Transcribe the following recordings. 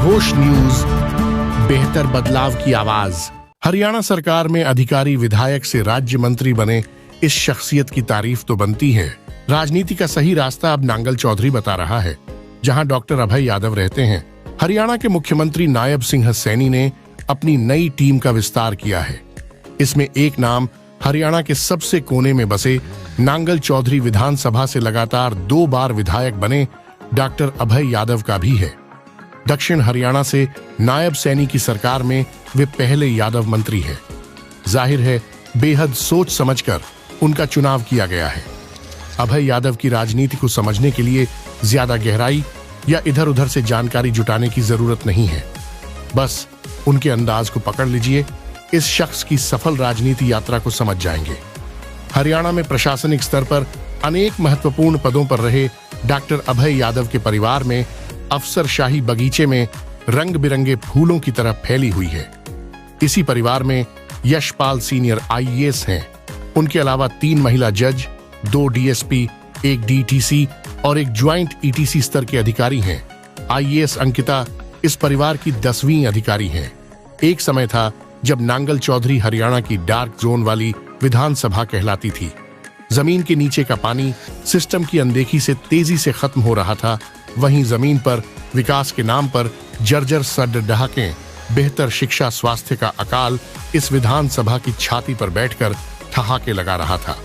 होश न्यूज, बेहतर बदलाव की आवाज। हरियाणा सरकार में अधिकारी विधायक से राज्य मंत्री बने इस शख्सियत की तारीफ तो बनती है। राजनीति का सही रास्ता अब नांगल चौधरी बता रहा है, जहां डॉक्टर अभय यादव रहते हैं। हरियाणा के मुख्यमंत्री नायब सिंह सैनी ने अपनी नई टीम का विस्तार किया है। इसमें एक नाम हरियाणा के सबसे कोने में बसे नांगल चौधरी विधानसभा से लगातार 2 बार विधायक बने डॉक्टर अभय यादव का भी है। दक्षिण हरियाणा से नायब सैनी की सरकार में वे पहले यादव मंत्री हैं। जाहिर है बेहद सोच समझकर उनका चुनाव किया गया है। अभय यादव की राजनीति को समझने के लिए ज्यादा गहराई या इधर उधर से जानकारी जुटाने की जरूरत नहीं है। बस उनके अंदाज को पकड़ लीजिए, इस शख्स की सफल राजनीति यात्रा को समझ जाएंगे। हरियाणा में प्रशासनिक स्तर पर अनेक महत्वपूर्ण पदों पर रहे डॉक्टर अभय यादव के परिवार में अफसरशाही बगीचे में रंग बिरंगे फूलों की तरह फैली हुई है। इसी परिवार में यशपाल सीनियर IAS हैं। उनके अलावा 3 महिला जज, 2 DSP, 1 DTC और 1 ज्वाइंट ETC स्तर के अधिकारी हैं। IAS अंकिता इस परिवार की 10वीं अधिकारी हैं। एक समय था जब नांगल चौधरी हरियाणा की डार्क जोन वाली विधानसभा कहलाती थी। जमीन के नीचे का पानी सिस्टम की अनदेखी से तेजी से खत्म हो रहा था। वहीं जमीन पर विकास के नाम पर जर्जर सड़ डहाकें, बेहतर शिक्षा, स्वास्थ्य का अकाल इस विधानसभा की छाती पर बैठकर ठहाके लगा रहा था।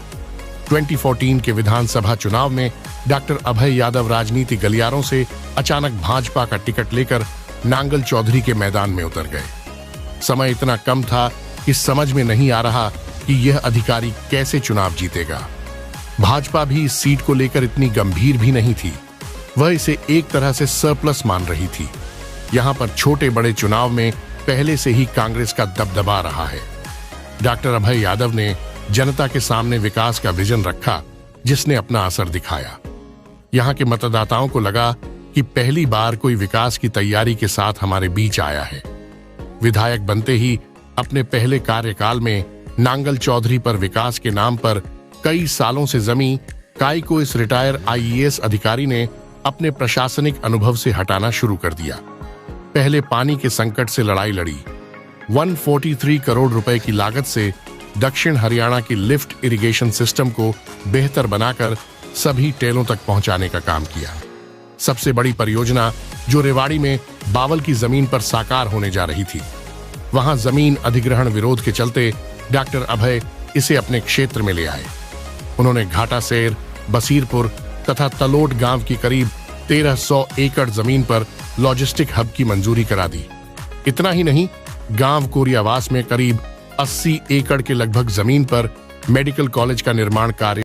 2014 के विधानसभा चुनाव में डॉक्टर अभय यादव राजनीति गलियारों से अचानक भाजपा का टिकट लेकर नांगल चौधरी के मैदान में उतर गए। समय इतना कम था कि समझ में नहीं आ रहा कि यह अधिकारी कैसे चुनाव जीतेगा। भाजपा भी इस सीट को लेकर इतनी गंभीर भी नहीं थी। वह इसे एक तरह से सरप्लस मान रही थी। यहां पर छोटे बड़े चुनाव में पहले से ही कांग्रेस का दबदबा रहा है। डॉक्टर अभय यादव ने जनता के सामने विकास का विजन रखा, जिसने अपना असर दिखाया। यहां के मतदाताओं को लगा कि पहली बार कोई विकास की तैयारी के साथ हमारे बीच आया है। विधायक बनते ही अपने पहले कार्यकाल में नांगल चौधरी पर विकास के नाम पर कई सालों से जमी काई को इस रिटायर IAS अधिकारी ने अपने प्रशासनिक अनुभव से हटाना शुरू कर दिया। पहले पानी के संकट से लड़ाई लड़ी। 143 करोड़ रुपए की लागत से दक्षिण हरियाणा की लिफ्ट इरिगेशन सिस्टम को बेहतर बनाकर सभी टेलों तक पहुंचाने का काम किया। सबसे बड़ी परियोजना जो रेवाड़ी में बावल की जमीन पर साकार होने जा रही थी, वहां जमीन अधिग्रहण विरोध के चलते डॉक्टर अभय इसे अपने क्षेत्र में ले आए। उन्होंने घाटा सेर, बसीरपुर तथा तलोट गांव की करीब 1300 एकड़ जमीन पर लॉजिस्टिक हब की मंजूरी करा दी। इतना ही नहीं, गांव कोरियावास में करीब 80 एकड़ के लगभग जमीन पर मेडिकल कॉलेज का निर्माण कार्य